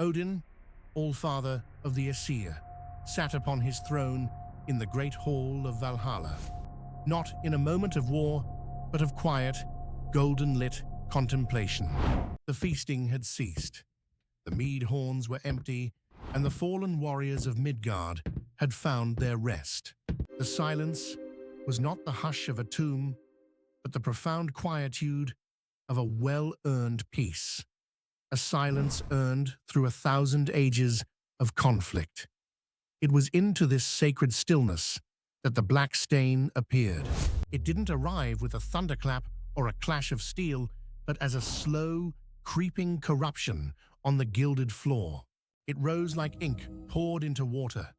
Odin, All-Father of the Aesir, sat upon his throne in the great hall of Valhalla, not in a moment of war, but of quiet, golden-lit contemplation. The feasting had ceased. The mead horns were empty, and the fallen warriors of Midgard had found their rest. The silence was not the hush of a tomb, but the profound quietude of a well-earned peace. A silence earned through 1,000 ages of conflict. It was into this sacred stillness that the black stain appeared. It didn't arrive with a thunderclap or a clash of steel, but as a slow, creeping corruption on the gilded floor. It rose like ink poured into water,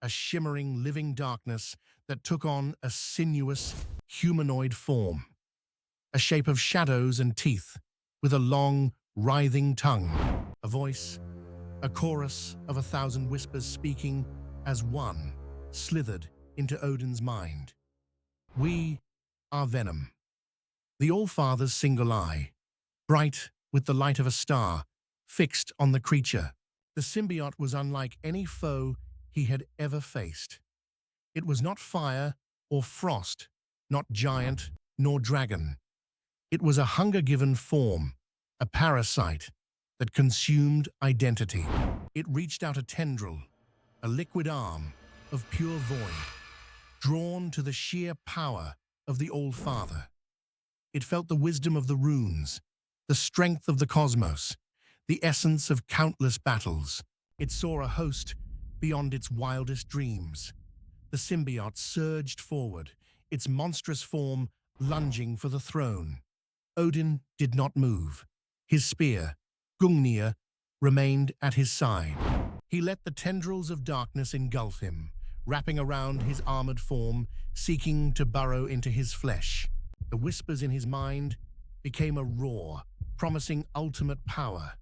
a shimmering, living darkness that took on a sinuous, humanoid form, a shape of shadows and teeth, with a long, writhing tongue, a voice, a chorus of 1,000 whispers speaking as one, slithered into Odin's mind. We are Venom, the All-Father's single eye, bright with the light of a star, fixed on the creature. The symbiote was unlike any foe he had ever faced. It was not fire or frost, not giant nor dragon. It was a hunger-given form, a parasite that consumed identity. It reached out a tendril, a liquid arm of pure void, drawn to the sheer power of the All-Father. It felt the wisdom of the runes, the strength of the cosmos, the essence of countless battles. It saw a host beyond its wildest dreams. The symbiote surged forward, its monstrous form lunging for the throne. Odin did not move. His spear, Gungnir, remained at his side. He let the tendrils of darkness engulf him, wrapping around his armored form, seeking to burrow into his flesh. The whispers in his mind became a roar, promising ultimate power,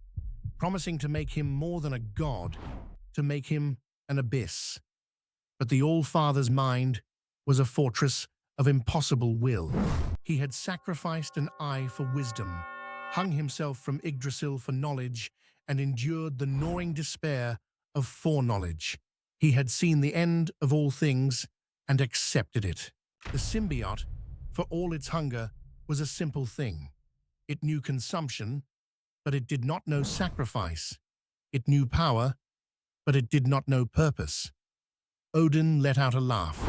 promising to make him more than a god, to make him an abyss. But the All-Father's mind was a fortress of impossible will. He had sacrificed an eye for wisdom, hung himself from Yggdrasil for knowledge, and endured the gnawing despair of foreknowledge. He had seen the end of all things and accepted it. The symbiote, for all its hunger, was a simple thing. It knew consumption, but it did not know sacrifice. It knew power, but it did not know purpose. Odin let out a laugh.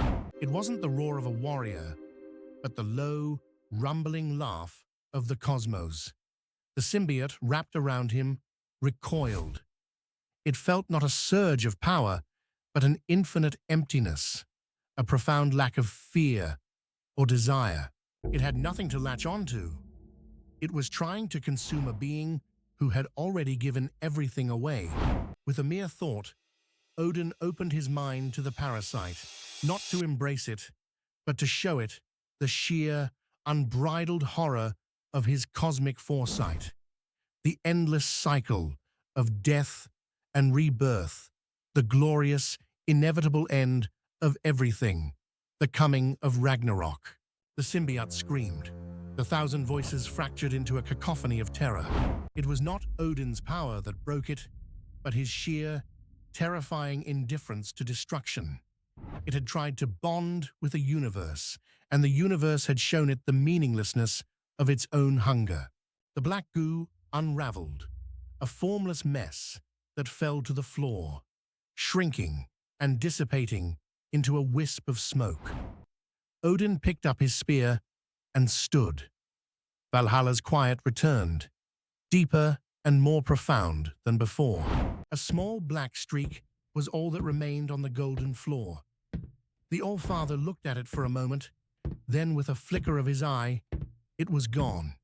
It wasn't the roar of a warrior, but the low, rumbling laugh of the cosmos. The symbiote, wrapped around him, recoiled. It felt not a surge of power, but an infinite emptiness, a profound lack of fear or desire. It had nothing to latch onto. It was trying to consume a being who had already given everything away. With a mere thought, Odin opened his mind to the parasite, not to embrace it, but to show it the sheer, unbridled horror of his cosmic foresight, the endless cycle of death and rebirth, the glorious, inevitable end of everything, the coming of Ragnarok. The symbiote screamed. The 1,000 voices fractured into a cacophony of terror. It was not Odin's power that broke it, but his sheer, terrifying indifference to destruction. It had tried to bond with a universe, and the universe had shown it the meaninglessness of its own hunger. The black goo unraveled, a formless mess that fell to the floor, shrinking and dissipating into a wisp of smoke. Odin picked up his spear and stood. Valhalla's quiet returned, deeper and more profound than before. A small black streak was all that remained on the golden floor. The All-Father looked at it for a moment, then with a flicker of his eye, it was gone.